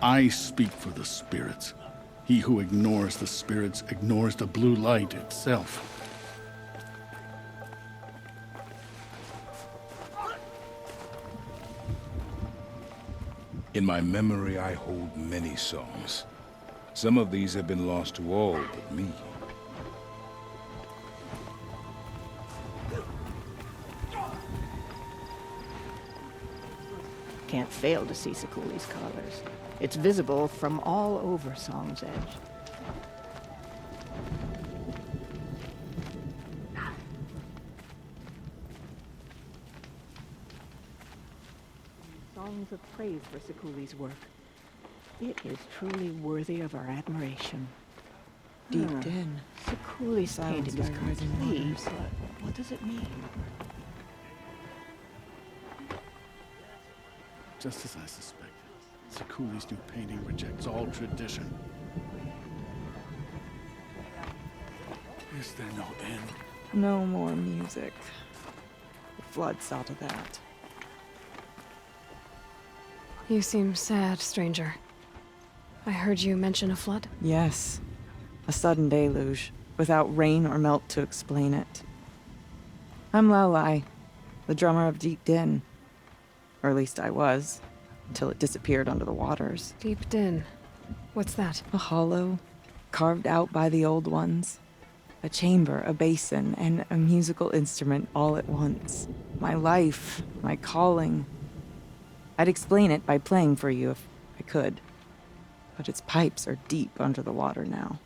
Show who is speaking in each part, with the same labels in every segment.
Speaker 1: I speak for the spirits. He who ignores the spirits ignores the blue light itself.
Speaker 2: In my memory, I hold many songs. Some of these have been lost to all but me.
Speaker 3: Can't fail to see Sekuli's colors. It's visible from all over Song's Edge. Songs of praise for Sekuli's work. It is truly worthy of our admiration.
Speaker 4: Deep Din.
Speaker 3: Sekuli's painting is complete, but what does it mean?
Speaker 1: Just as I suspected, Sekuli's new painting rejects all tradition. Is there no end?
Speaker 4: No more music. The flood saw to that.
Speaker 5: You seem sad, stranger. I heard you mention a flood?
Speaker 4: Yes. A sudden deluge, without rain or melt to explain it. I'm Lalai, the drummer of Deep Din. Or at least I was, until it disappeared under the waters.
Speaker 5: Deep Din. What's that?
Speaker 4: A hollow, carved out by the old ones. A chamber, a basin, and a musical instrument all at once. My life, my calling. I'd explain it by playing for you if I could. But its pipes are deep under the water now.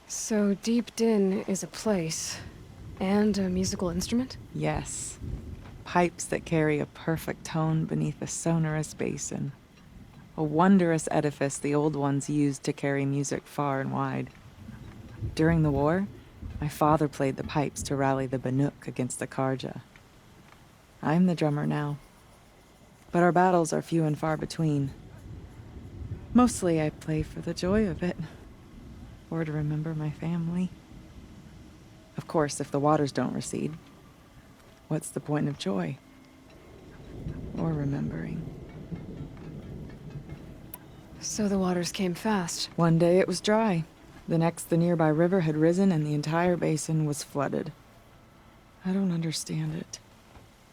Speaker 5: So Deep Din is a place, and a musical instrument?
Speaker 4: Yes. Pipes that carry a perfect tone beneath a sonorous basin. A wondrous edifice the old ones used to carry music far and wide. During the war, my father played the pipes to rally the Banuk against the Karja. I'm the drummer now. But our battles are few and far between. Mostly I play for the joy of it. Or to remember my family. Of course, if the waters don't recede, what's the point of joy? Or remembering?
Speaker 5: So the waters came fast.
Speaker 4: One day it was dry. The next, the nearby river had risen and the entire basin was flooded. I don't understand it.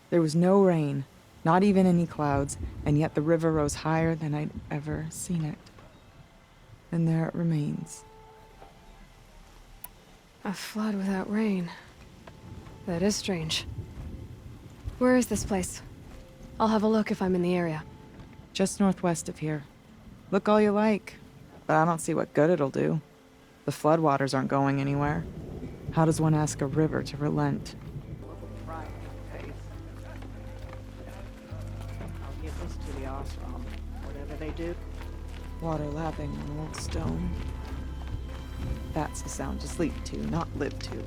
Speaker 4: There was no rain, not even any clouds, and yet the river rose higher than I'd ever seen it. And there it remains.
Speaker 5: A flood without rain. That is strange. Where is this place? I'll have a look if I'm in the area.
Speaker 4: Just northwest of here. Look all you like, but I don't see what good it'll do. The floodwaters aren't going anywhere. How does one ask a river to relent?
Speaker 3: I'll give this to the ashram. Whatever they do.
Speaker 4: Water lapping on old stone. That's a sound to sleep to, not live to.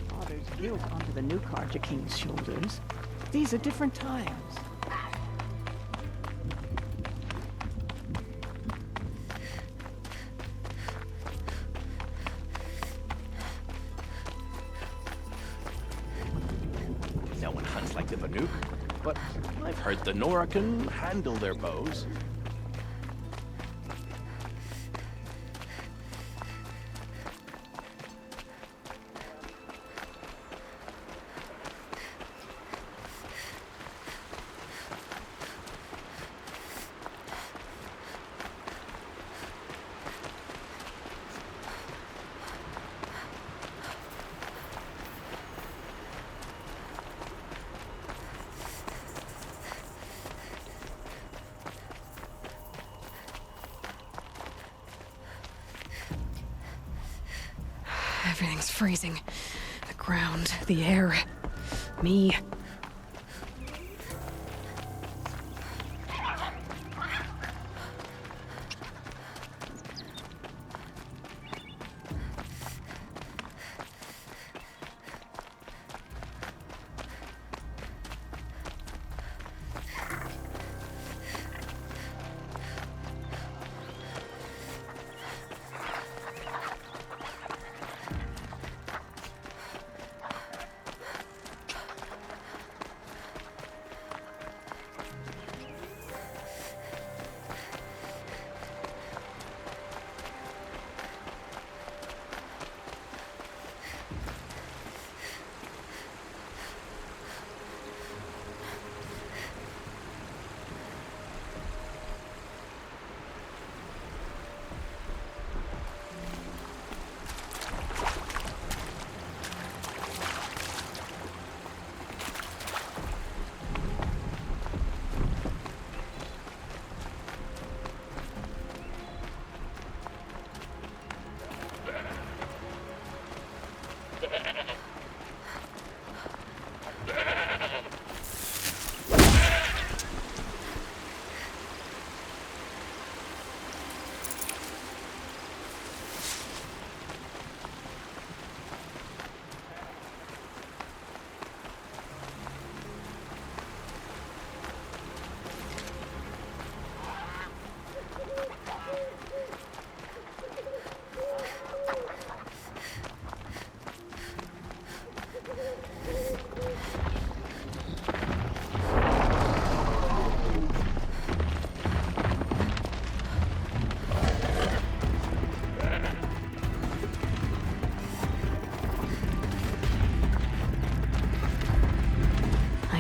Speaker 3: Father's guilt onto the new Karja King's shoulders. These are different times.
Speaker 6: No one hunts like the Banuk, but I've heard the Nora can handle their bows.
Speaker 5: Everything's freezing. The ground, the air, me.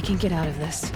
Speaker 5: can get out of this.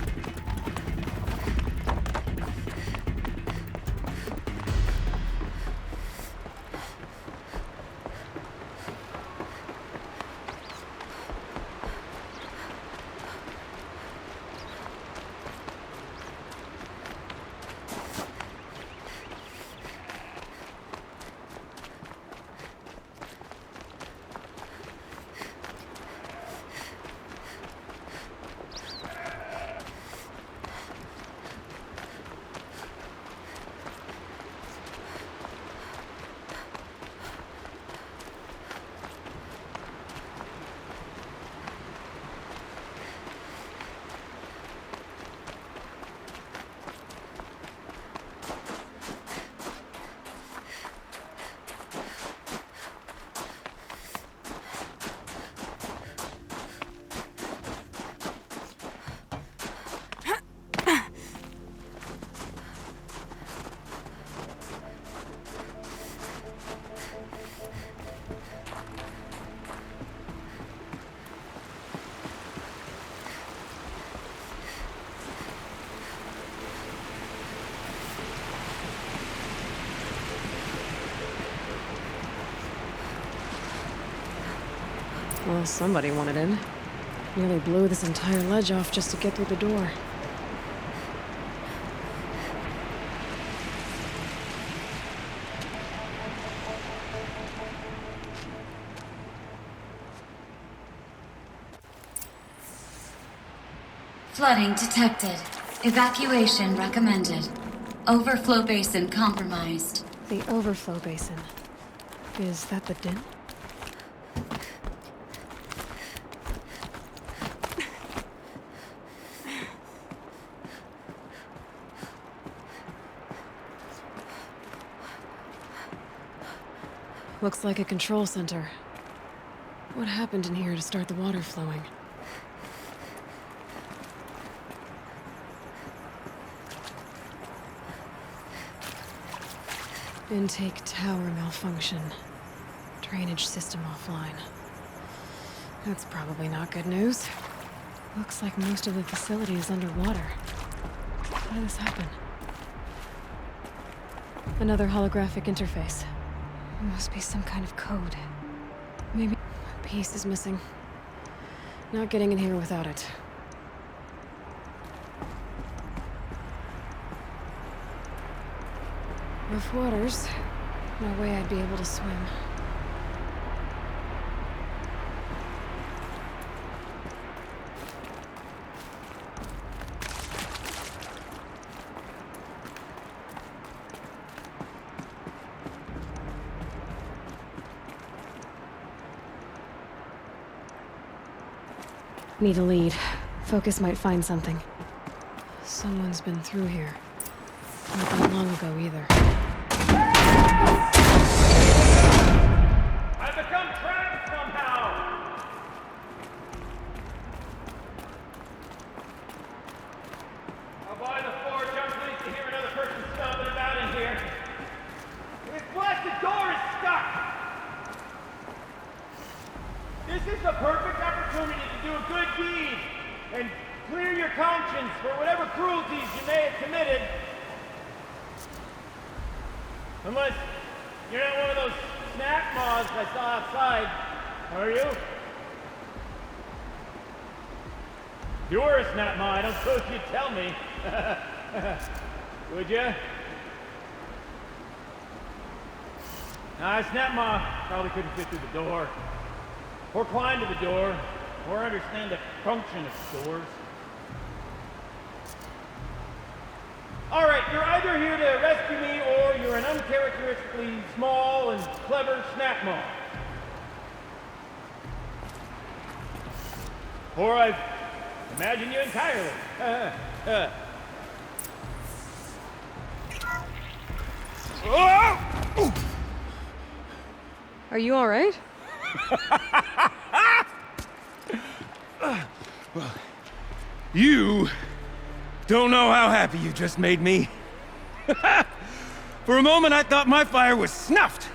Speaker 5: Well, somebody wanted in. Nearly blew this entire ledge off just to get through the door.
Speaker 7: Flooding detected. Evacuation recommended. Overflow basin compromised.
Speaker 5: The overflow basin. Is that the den? Looks like a control center. What happened in here to start the water flowing? Intake tower malfunction. Drainage system offline. That's probably not good news. Looks like most of the facility is underwater. How did this happen? Another holographic interface. Must be some kind of code. Maybe a piece is missing. Not getting in here without it. Rough waters. No way I'd be able to swim. Need a lead. Focus might find something. Someone's been through here. Not that long ago either.
Speaker 8: I've become trapped somehow! I'll buy the forge. I'm pleased to hear another person stomping about in here. This blasted door is stuck! This is the perfect opportunity to do a good deed and clear your conscience for whatever cruelties you may have committed. Unless you're not one of those Snapmaws I saw outside, are you? If you were a Snapmaw, I don't suppose you'd tell me. Would you? Nah, a Snapmaw probably couldn't fit through the door. Or climb to the door, or understand the function of doors. All right, you're either here to rescue me, or you're an uncharacteristically small and clever Snapmaw. Or I've imagined you entirely.
Speaker 5: Are you all right?
Speaker 8: You don't know how happy you just made me. For a moment, I thought my fire was snuffed.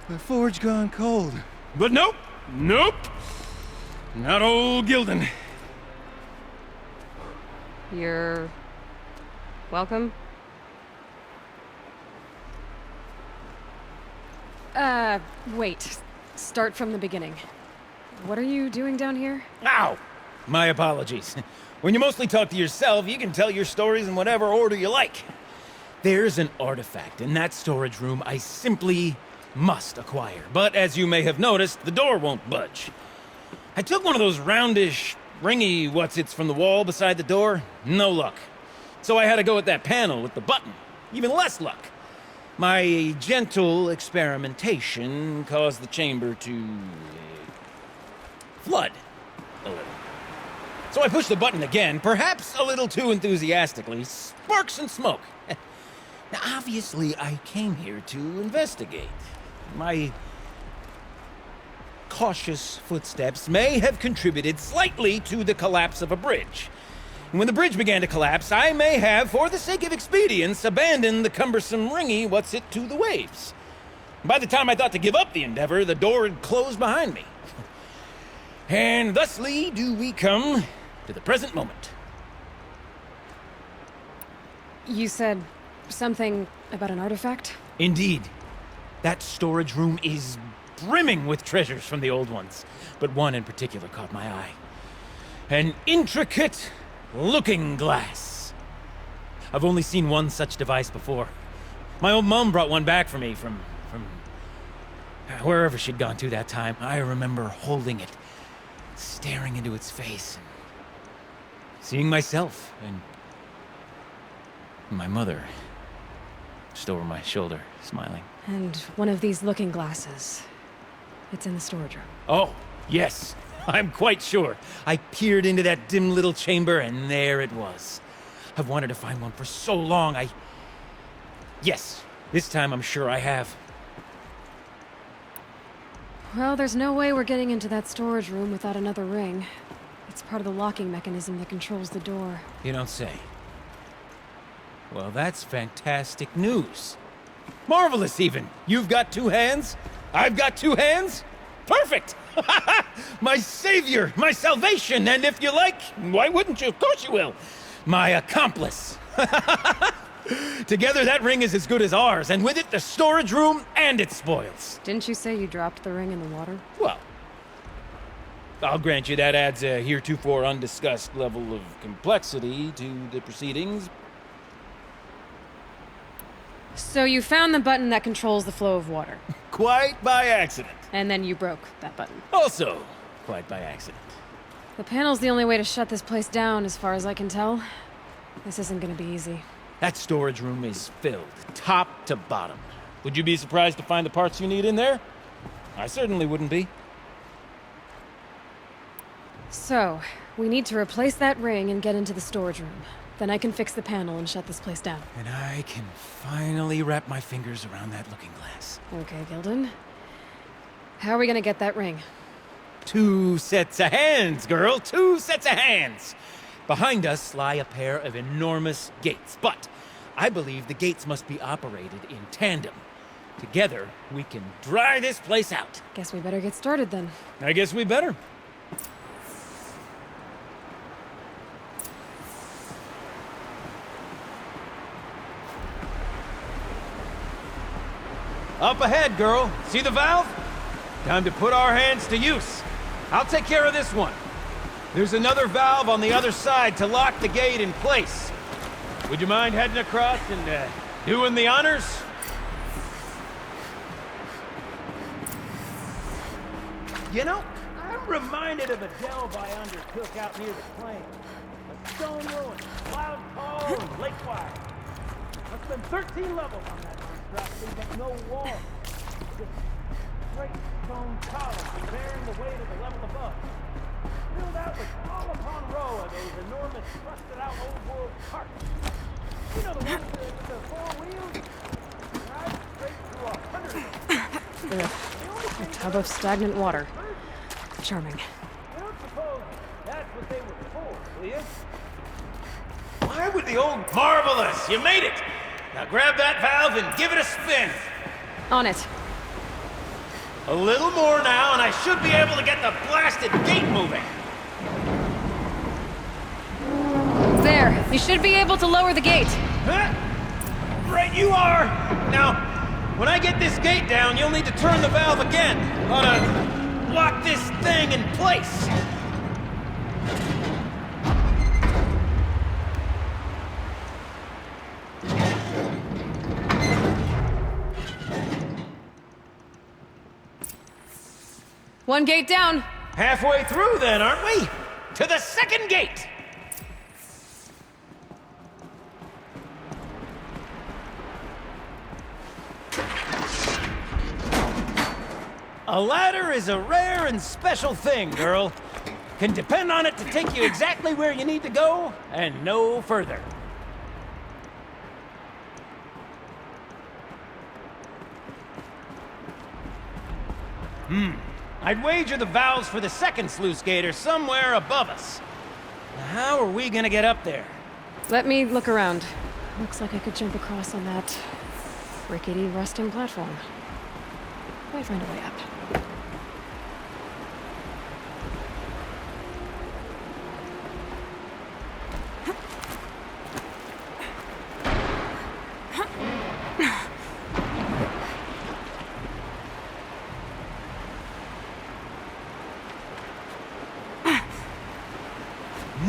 Speaker 8: The forge gone cold. But nope, nope. Not old Gildan.
Speaker 5: You're... welcome? Wait. Start from the beginning. What are you doing down here?
Speaker 9: Ow! My apologies. When you mostly talk to yourself, you can tell your stories in whatever order you like. There's an artifact in that storage room I simply must acquire. But as you may have noticed, the door won't budge. I took one of those roundish, ringy what's-its from the wall beside the door. No luck. So I had to go with that panel with the button. Even less luck. My gentle experimentation caused the chamber to... flood a little. So I pushed the button again, perhaps a little too enthusiastically. Sparks and smoke. Now, obviously, I came here to investigate. My cautious footsteps may have contributed slightly to the collapse of a bridge. And when the bridge began to collapse, I may have, for the sake of expedience, abandoned the cumbersome ringy what's-it to the waves. By the time I thought to give up the endeavor, the door had closed behind me. And thusly do we come to the present moment.
Speaker 5: You said something about an artifact?
Speaker 9: Indeed. That storage room is brimming with treasures from the old ones, but one in particular caught my eye. An intricate looking glass. I've only seen one such device before. My old mum brought one back for me from wherever she'd gone to that time. I remember holding it, staring into its face, and seeing myself and my mother just over my shoulder, smiling.
Speaker 5: And one of these looking glasses. It's in the storage room.
Speaker 9: Oh, yes. I'm quite sure. I peered into that dim little chamber, and there it was. I've wanted to find one for so long, Yes, this time I'm sure I have.
Speaker 5: Well, there's no way we're getting into that storage room without another ring. It's part of the locking mechanism that controls the door.
Speaker 9: You don't say. Well, that's fantastic news. Marvelous, even. You've got two hands. I've got two hands. Perfect! My savior, my salvation, and if you like, why wouldn't you? Of course you will. My accomplice. Together, that ring is as good as ours, and with it, the storage room and its spoils.
Speaker 5: Didn't you say you dropped the ring in the water?
Speaker 9: Well, I'll grant you that adds a heretofore undiscussed level of complexity to the proceedings.
Speaker 5: So you found the button that controls the flow of water.
Speaker 9: Quite by accident.
Speaker 5: And then you broke that button.
Speaker 9: Also, quite by accident.
Speaker 5: The panel's the only way to shut this place down, as far as I can tell. This isn't gonna be easy.
Speaker 9: That storage room is filled, top to bottom. Would you be surprised to find the parts you need in there? I certainly wouldn't be.
Speaker 5: So, we need to replace that ring and get into the storage room. Then I can fix the panel and shut this place down.
Speaker 9: And I can finally wrap my fingers around that looking glass.
Speaker 5: Okay, Gildan. How are we gonna get that ring?
Speaker 9: 2 sets of hands, girl! 2 sets of hands! Behind us lie a pair of enormous gates, but I believe the gates must be operated in tandem. Together, we can dry this place out.
Speaker 5: Guess we better get started then.
Speaker 9: I guess we better. Up ahead, girl. See the valve? Time to put our hands to use. I'll take care of this one. There's another valve on the other side to lock the gate in place. Would you mind heading across and doing the honors? You know, I'm reminded of a delve I undertook out near the plain. A stone ruin, cloud tall and lake wide. I've spent 13 levels on that monstrosity, but no wall. Just straight stone columns bearing the weight of the level above. Filled out with row upon row of those enormous rusted-out old-world carts. You know, the ones with the 4 wheels? Drive straight through 100 of them.
Speaker 5: A tub of stagnant water. Charming.
Speaker 9: You don't suppose that's what they were for, do you? Why would the old... Marvelous! You made it! Now grab that valve and give it a spin.
Speaker 5: On it.
Speaker 9: A little more now, and I should be able to get the blasted gate moving.
Speaker 5: There. There, you should be able to lower the gate.
Speaker 9: Huh? Right you are! Now, when I get this gate down, you'll need to turn the valve again. Ought to lock this thing in place.
Speaker 5: One gate down.
Speaker 9: Halfway through then, aren't we? To the second gate! A ladder is a rare and special thing, girl. Can depend on it to take you exactly where you need to go, and no further. I'd wager the valves for the second sluice gate are somewhere above us. Now, how are we gonna get up there?
Speaker 5: Let me look around. Looks like I could jump across on that rickety, rusting platform. Might find a way up.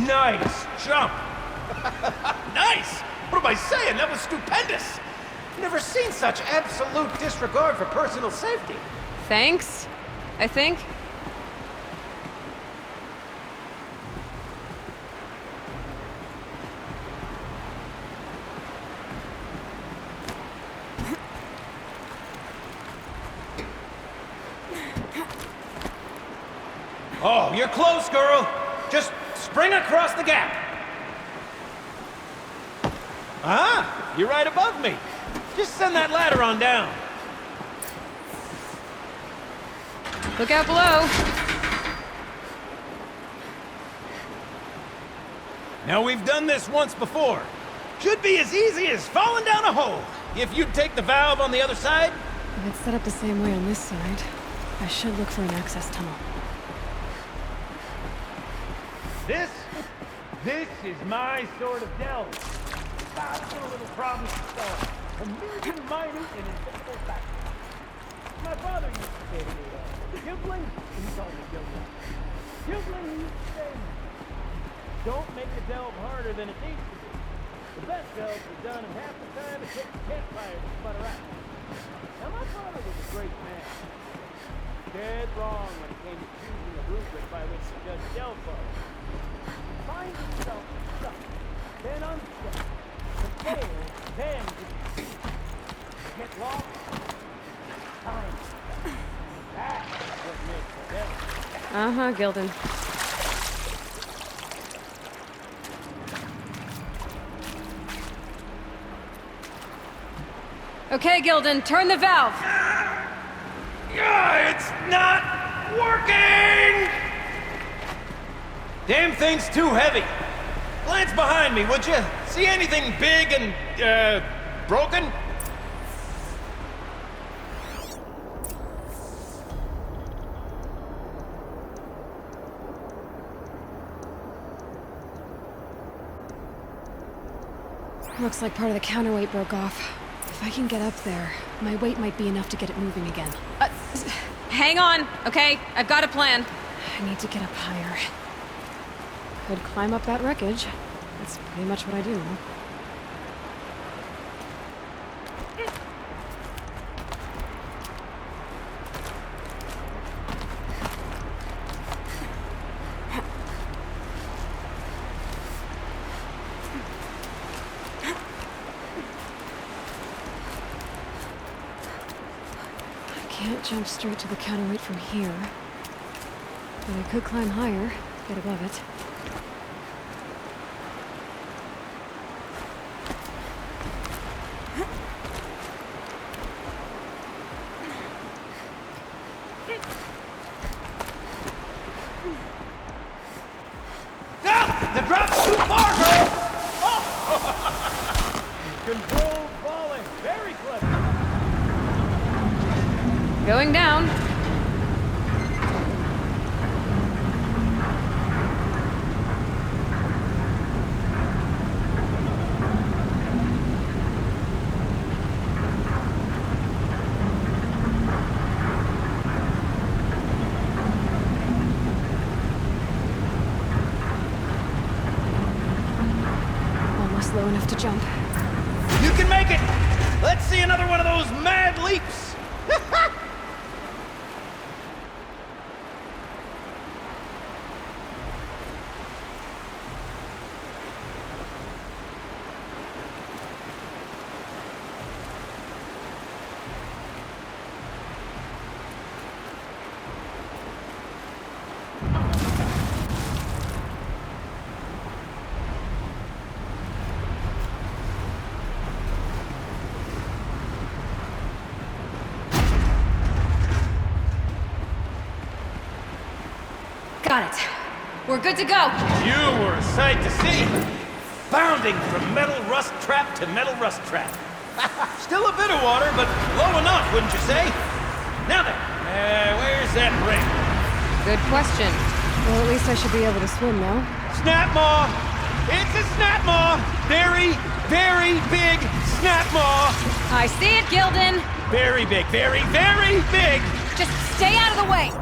Speaker 9: Nice jump! Nice! What am I saying? That was stupendous! Never seen such absolute disregard for personal safety.
Speaker 5: Thanks, I think.
Speaker 9: Oh, you're close, girl! Just spring across the gap! Ah, you're right above me. Just send that ladder on down.
Speaker 5: Look out below.
Speaker 9: Now, we've done this once before. Should be as easy as falling down a hole. If you'd take the valve on the other side.
Speaker 5: If it's set up the same way on this side, I should look for an access tunnel.
Speaker 9: This is my sort of delve. Lots of little problems to solve. A million minute and invisible factors. My father used to say to me, Gilbling, he called me Gilbling. Gilbling used to say, don't make the delve harder than it needs to be. The best delves are done in half the time it takes a campfire to sputter out. Now, my father was a great man. Dead wrong when it came to choosing a rubric by which to judge delve bugs. Find yourself stuck, then unstuck. To fail, then to succeed. Get lost, time. That's what makes a delve.
Speaker 5: Uh-huh, Gilden. Okay, Gilden, turn the valve.
Speaker 9: It's not working! Damn thing's too heavy. Glance behind me, would you? See anything big and, broken?
Speaker 5: Looks like part of the counterweight broke off. If I can get up there, my weight might be enough to get it moving again. Hang on, okay? I've got a plan. I need to get up higher. Could climb up that wreckage. That's pretty much what I do. Can't jump straight to the counterweight from here. But I could climb higher, get above it.
Speaker 9: The drop's too far, girl! Oh. Controlled falling. Very clever.
Speaker 5: Going down. jump.
Speaker 9: You can make it! Let's see another one of those mad leaps!
Speaker 5: Got it. We're good to go.
Speaker 9: You were a sight to see. Bounding from metal rust trap to metal rust trap. Still a bit of water, but low enough, wouldn't you say? Now then, where's that ring?
Speaker 5: Good question. Well, at least I should be able to swim now.
Speaker 9: Snapmaw! It's a snapmaw! Very, very big snapmaw!
Speaker 5: I see it, Gildan.
Speaker 9: Very big, very, very big!
Speaker 5: Just stay out of the way.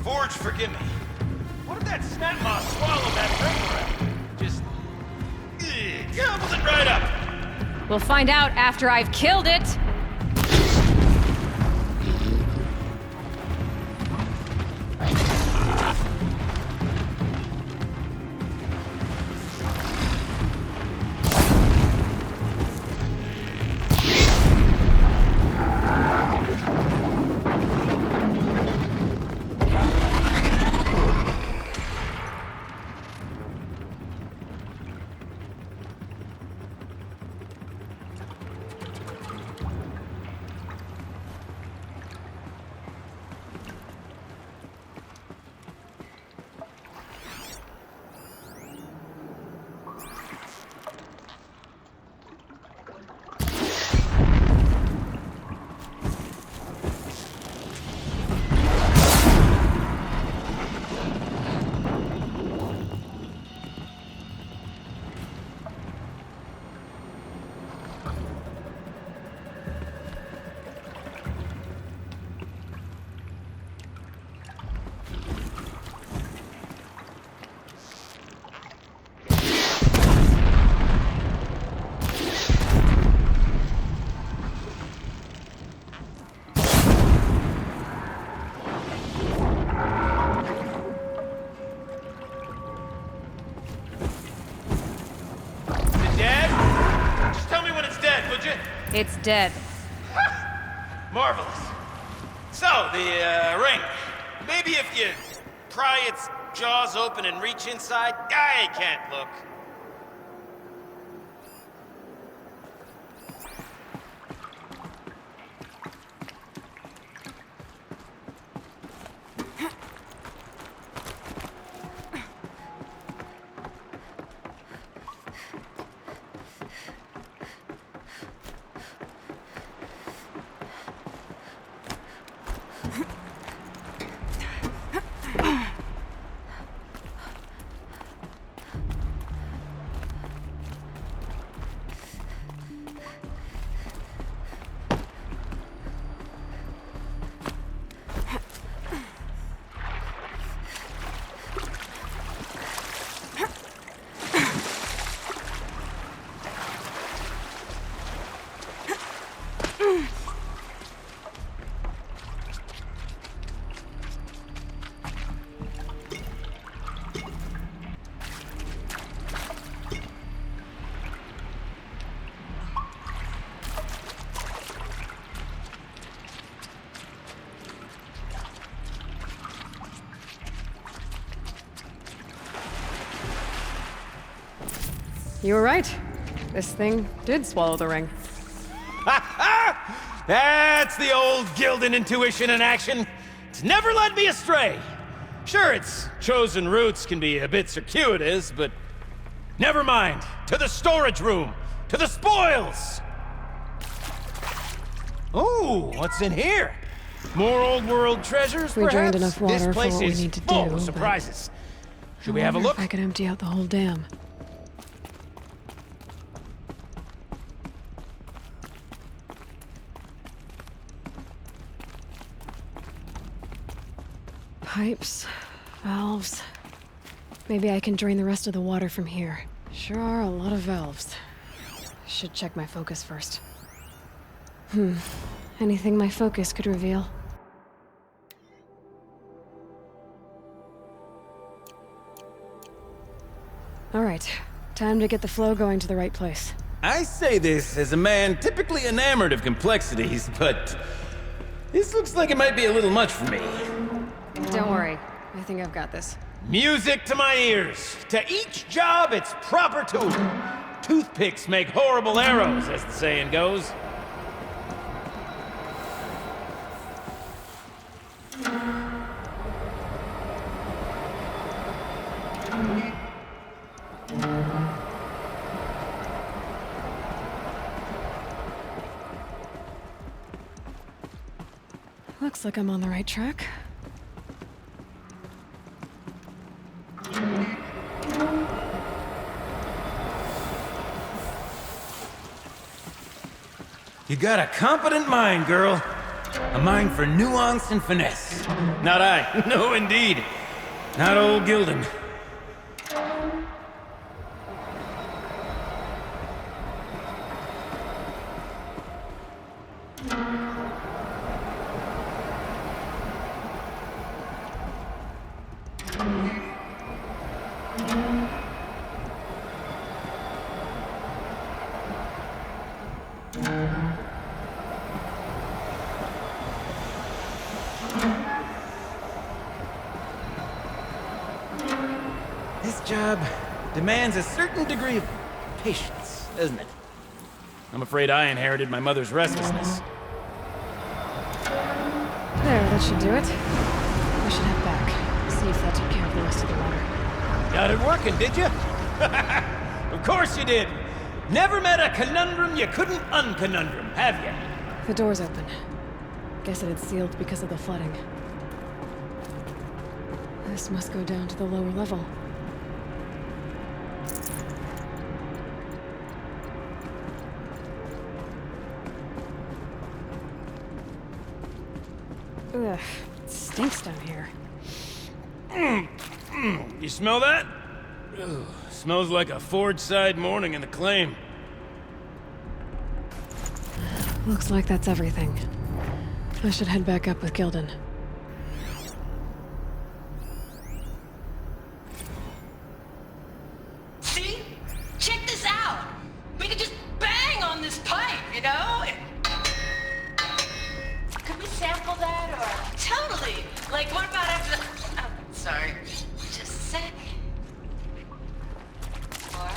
Speaker 9: Forge, forgive me. What if that snapmaw swallowed that ring around? Just... gobbled it right up.
Speaker 5: We'll find out after I've killed it. It's dead.
Speaker 9: Marvelous. So, the ring. Maybe if you pry its jaws open and reach inside, I can't look.
Speaker 5: You were right. This thing did swallow the ring.
Speaker 9: That's the old Gildan intuition in action. It's never led me astray. Sure, its chosen routes can be a bit circuitous, but never mind. To the storage room. To the spoils. Ooh, what's in here? More old world treasures,
Speaker 5: We drained
Speaker 9: perhaps?
Speaker 5: enough water
Speaker 9: This
Speaker 5: for
Speaker 9: place
Speaker 5: what we
Speaker 9: is
Speaker 5: need to
Speaker 9: full
Speaker 5: do,
Speaker 9: of
Speaker 5: but
Speaker 9: surprises. Should
Speaker 5: I
Speaker 9: we have a
Speaker 5: wonder
Speaker 9: look?
Speaker 5: if I could empty out the whole dam. Pipes, valves. Maybe I can drain the rest of the water from here. Sure are a lot of valves. Should check my focus first. Anything my focus could reveal. Alright, time to get the flow going to the right place.
Speaker 9: I say this as a man typically enamored of complexities, but this looks like it might be a little much for me.
Speaker 5: Don't worry, I think I've got this.
Speaker 9: Music to my ears. To each job, its proper tool. Toothpicks make horrible arrows, as the saying goes.
Speaker 5: Looks like I'm on the right track.
Speaker 9: You got a competent mind, girl. A mind for nuance and finesse. Not I. No, indeed. Not old Gildan. This job demands a certain degree of patience, doesn't it? I'm afraid I inherited my mother's restlessness.
Speaker 5: There, that should do it. I should head back. See if that took care of the rest of the water.
Speaker 9: Got it working, did you? Of course you did. Never met a conundrum you couldn't unconundrum, have you?
Speaker 5: The door's open. Guess it had sealed because of the flooding. This must go down to the lower level. Ugh, it stinks down here.
Speaker 9: You smell that? Ugh, smells like a forge-side morning in the claim.
Speaker 5: Looks like that's everything. I should head back up with Gildan.
Speaker 10: See? Check this out! We could just bang on this pipe, you know? Could we sample that, or...? Totally! Like, what about after the... Oh, sorry. Just a sec. Laura?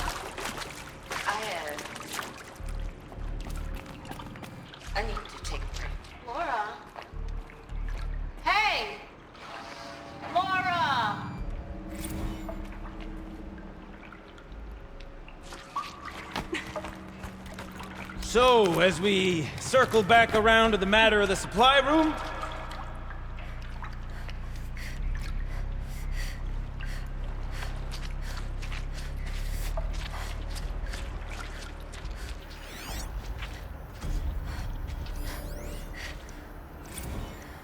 Speaker 10: I need to take a break. Laura? Hey! Laura!
Speaker 9: So, as we circle back around to the matter of the supply room...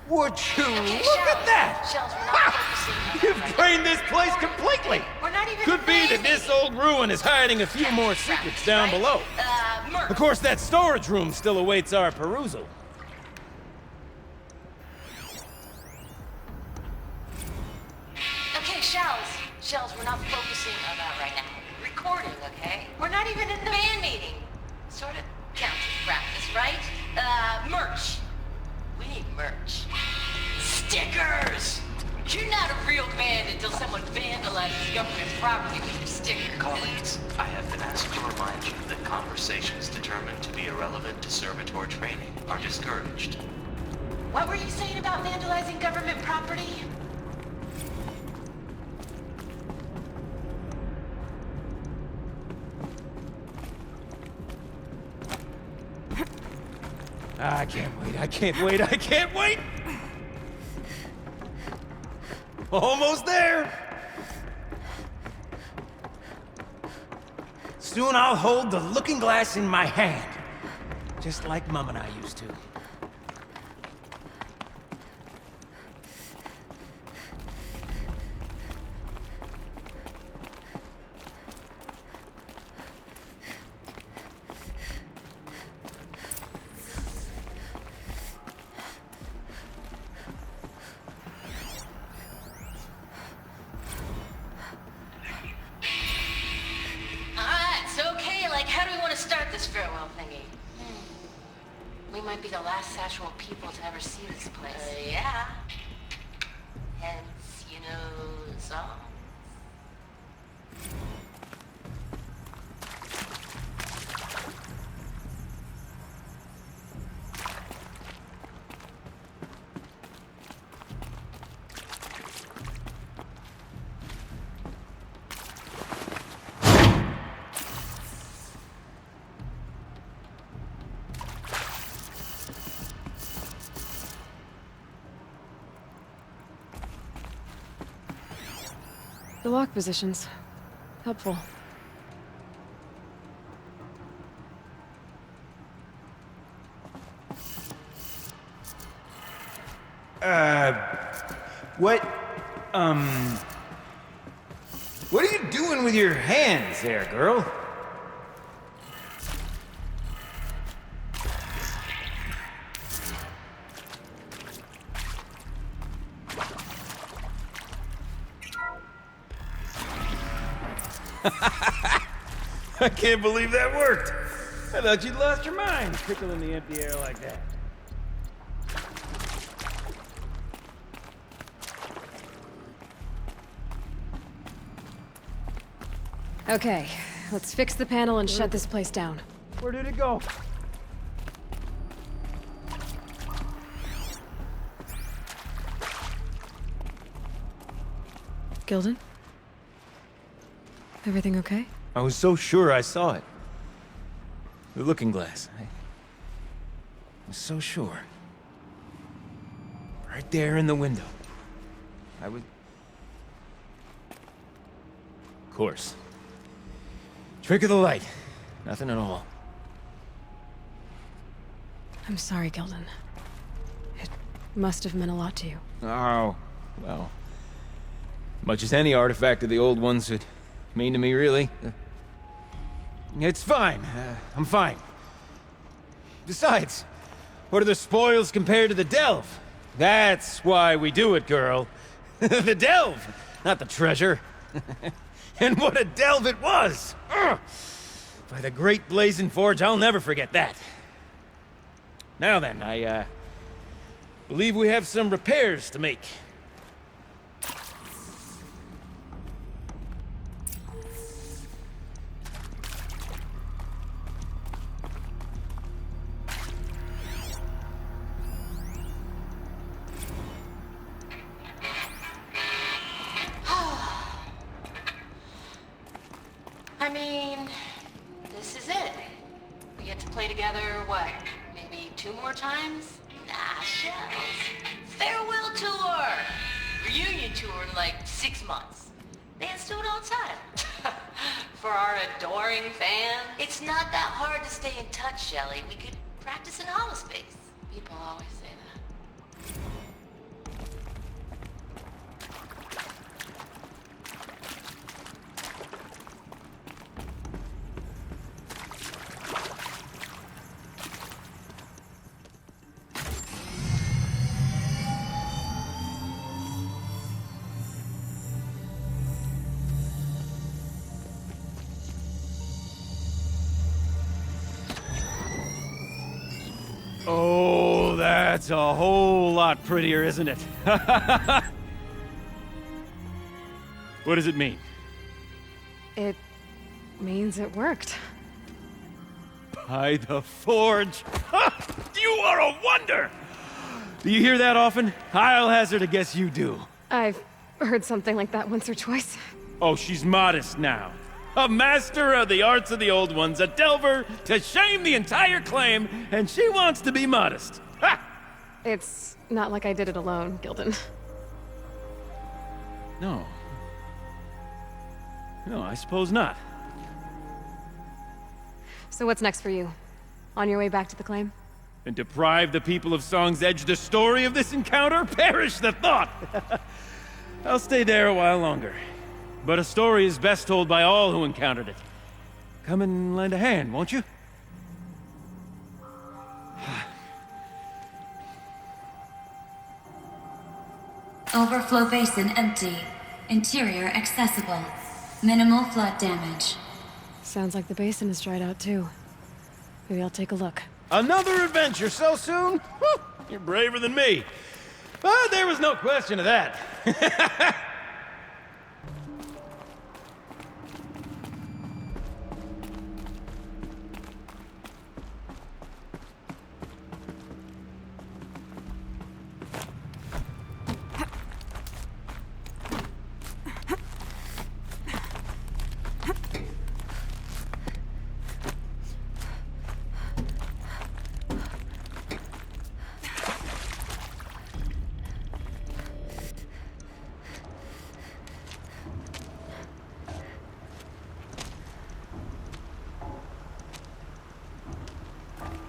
Speaker 9: Would you look at that?
Speaker 10: Shells, we're not focusing.
Speaker 9: You've drained this place completely!
Speaker 10: We're not even
Speaker 9: Could be that this old ruin is hiding a few more secrets down below.
Speaker 10: Merc.
Speaker 9: Of course, that storage room still awaits our perusal.
Speaker 10: Okay, Shells. Shells, we're not focusing on that right now. Recording, okay? We're not even in the band meeting. Sort of counts as practice, right? Merch. We need merch. Stickers! You're not a real band until someone vandalizes government property with your sticker.
Speaker 6: Colleagues, I have been asked to remind you that conversations determined to be irrelevant to servitor training are discouraged.
Speaker 10: What were you saying about vandalizing government property?
Speaker 9: I can't wait, I can't wait, I can't wait! Almost there! Soon I'll hold the looking glass in my hand. Just like Mum and I used to.
Speaker 10: It's okay. Like, how do we want to start this farewell thingy? We might be the last actual people to ever see this place. Yeah. Hence, you know, the song.
Speaker 5: The lock positions. Helpful.
Speaker 9: What are you doing with your hands there, girl? I can't believe that worked. I thought you'd lost your mind, tickling the empty air like that.
Speaker 5: Okay, let's fix the panel and shut this place down.
Speaker 9: Where did it go?
Speaker 5: Gilden? Everything okay?
Speaker 9: I was so sure I saw it. The looking glass. I was so sure. Right there in the window. I was... Of course. Trick of the light. Nothing at all.
Speaker 5: I'm sorry, Gilden. It must have meant a lot to you.
Speaker 9: Oh, well. Much as any artifact of the old ones would mean to me, really. It's fine. I'm fine. Besides, what are the spoils compared to the delve? That's why we do it, girl. The delve, not the treasure. And what a delve it was! Ugh. By the great blazing forge, I'll never forget that. Now then, I believe we have some repairs to make.
Speaker 10: I mean, this is it. We get to play together, what, maybe 2 more times? Nah, shells. Farewell tour! Reunion tour in like 6 months. Bands do it all the time. For our adoring fans. It's not that hard to stay in touch, Shelley. We could practice in holospace. People always say that.
Speaker 9: Oh, that's a whole lot prettier, isn't it?
Speaker 8: What does it mean?
Speaker 5: It means it worked.
Speaker 8: By the Forge! Ha! You are a wonder! Do you hear that often? I'll hazard a guess you do.
Speaker 5: I've heard something like that once or twice.
Speaker 8: Oh, she's modest now. A master of the arts of the old ones, a delver to shame the entire claim, and she wants to be modest. Ha!
Speaker 5: It's not like I did it alone, Gildan.
Speaker 8: No. No, I suppose not.
Speaker 5: So what's next for you? On your way back to the claim?
Speaker 8: And deprive the people of Song's Edge the story of this encounter? Perish the thought! I'll stay there a while longer. But a story is best told by all who encountered it. Come and lend a hand, won't you?
Speaker 7: Overflow basin empty. Interior accessible. Minimal flood damage.
Speaker 5: Sounds like the basin is dried out too. Maybe I'll take a look.
Speaker 8: Another adventure so soon? Whew, you're braver than me. But there was no question of that.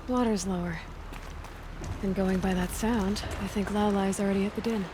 Speaker 5: Water's lower. And going by that sound, I think Laolai's already at the din.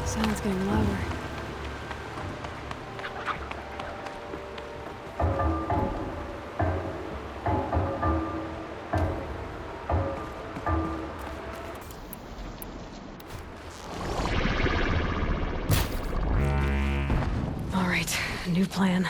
Speaker 5: Sound's getting louder. All right, new plan.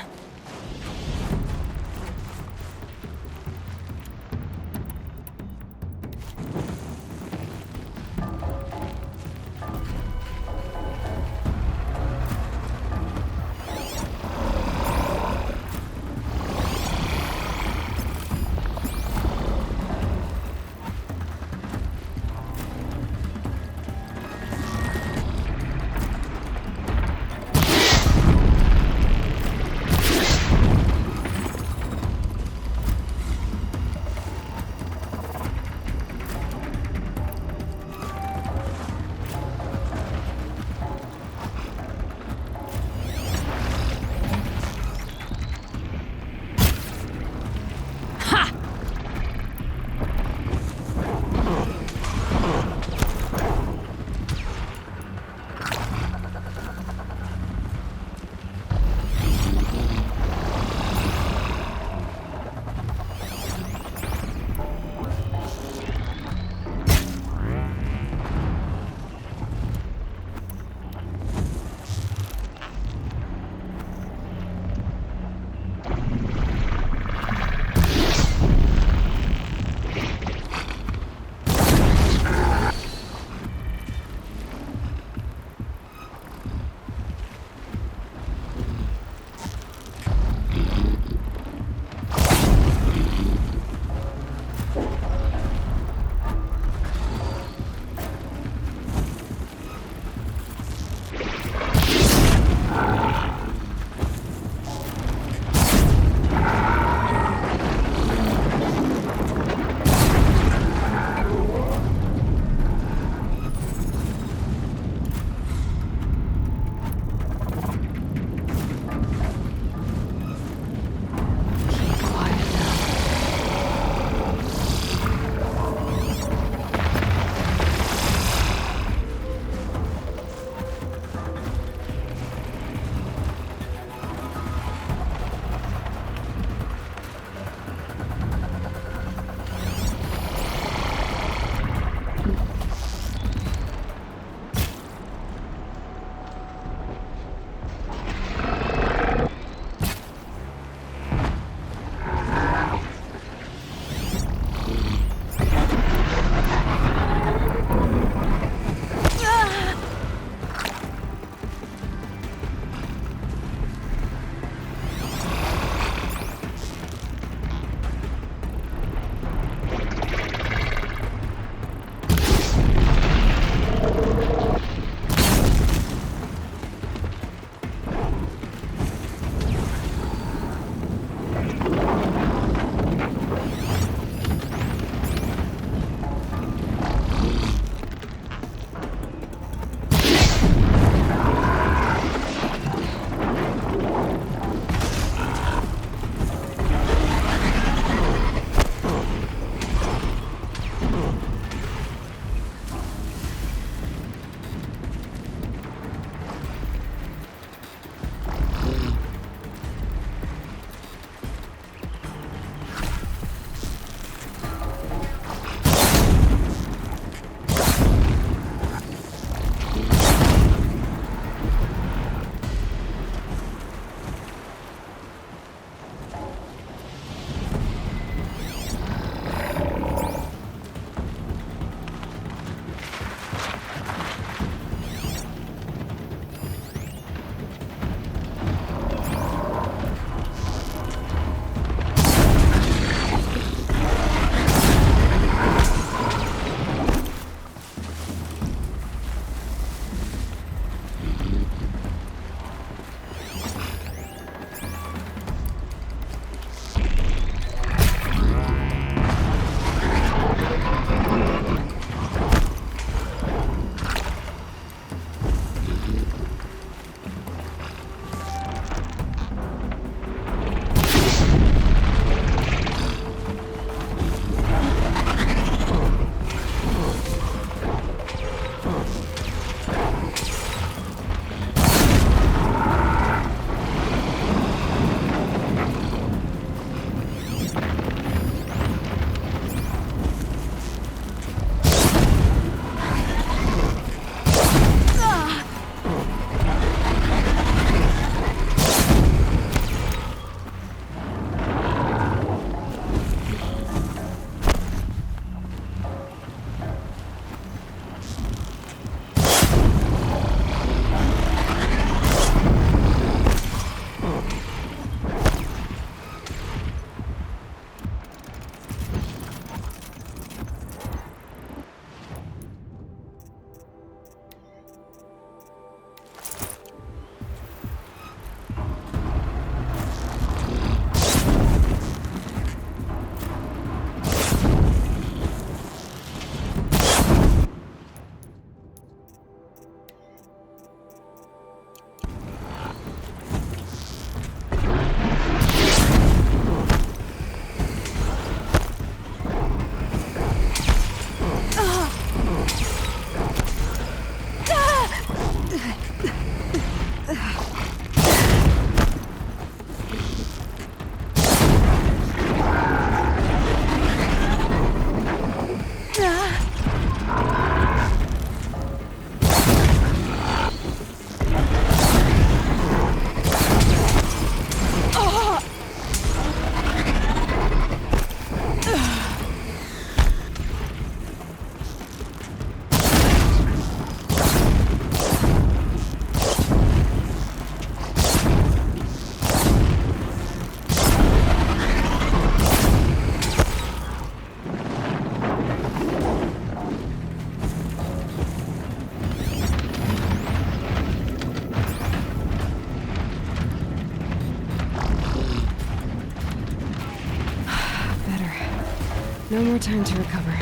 Speaker 5: No more time to recover.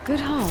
Speaker 5: Good haul.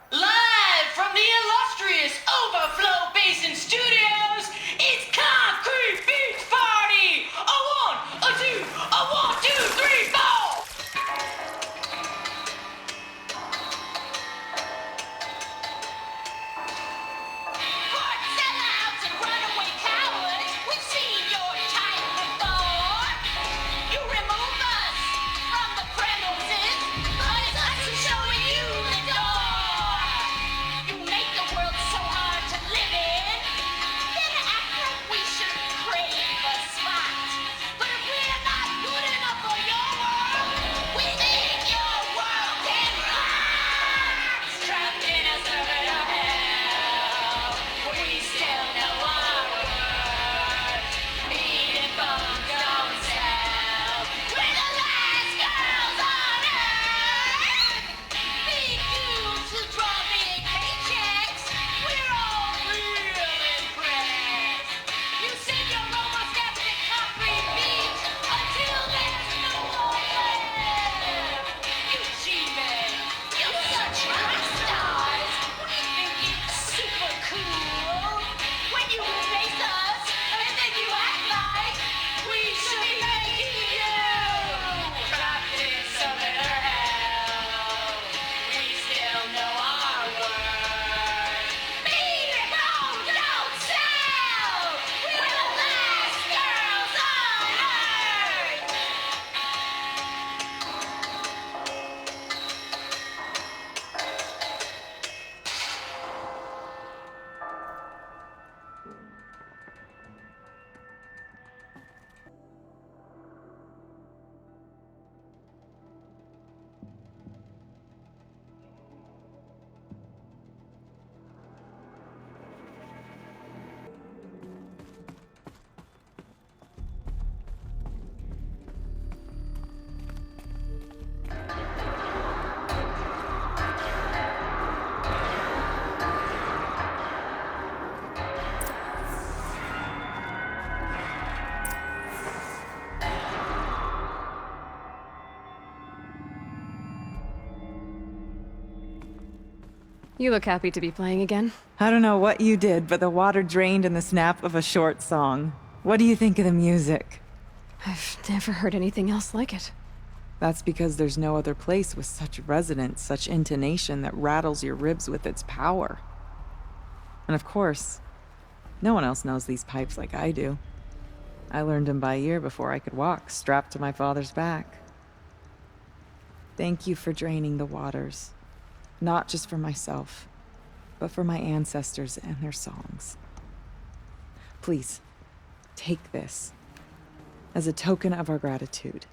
Speaker 10: Live from the illustrious Overflow Basin Studios, it's Concrete Beach Party! A one, a two, a 1, 2, 3, 4! For sellouts and runaway cowards, we've seen your type before. You remove us from the premises, but it's us who's showing you the door. You make the world so hard to live in, then act like we should crave a spot. But if we're not good enough for your world, we think your world can rot. Trapped in a circuit of hell, we still know our worth. Meat and bones don't sell. We're the last girls on earth. Big dudes who draw big paychecks. We're all real impressed. You send your robots down to the concrete beach until there's no more left. You G-men, you're such rock stars. We think it's super cool when you face us and then you act like we should be making you. Trapped in southern hell, we still know our worth. Meat and bones don't sell. We're the last girls on earth.
Speaker 5: You look happy to be playing again.
Speaker 4: I don't know what you did, but the water drained in the snap of a short song. What do you think of the music?
Speaker 5: I've never heard anything else like it.
Speaker 4: That's because there's no other place with such resonance, such intonation that rattles your ribs with its power. And of course, no one else knows these pipes like I do. I learned them by ear before I could walk, strapped to my father's back. Thank you for draining the waters. Not just for myself, but for my ancestors and their songs. Please, take this as a token of our gratitude.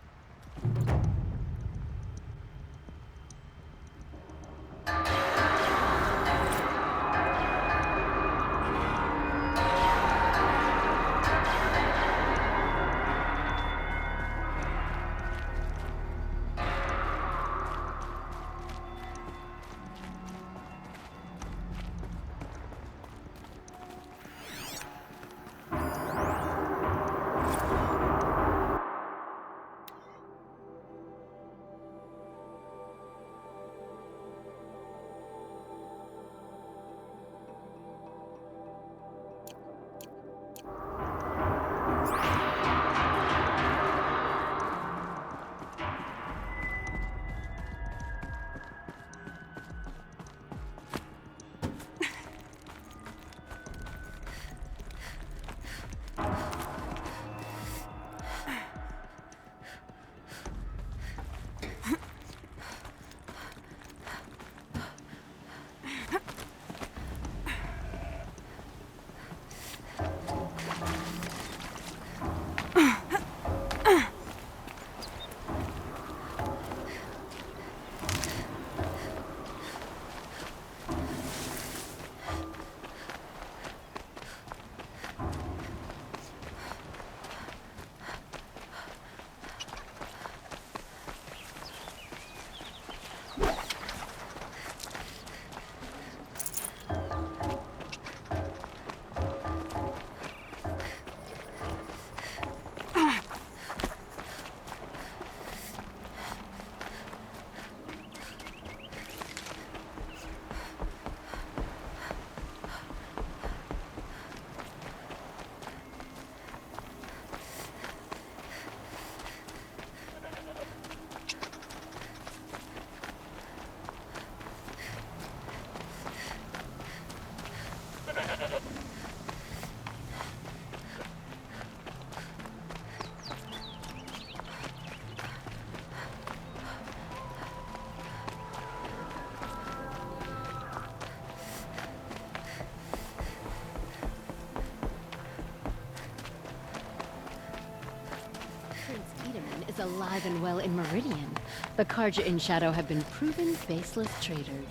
Speaker 11: Prince Peterman is alive and well in Meridian. The Carja in Shadow have been proven baseless traitors.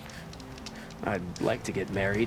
Speaker 12: I'd like to get married.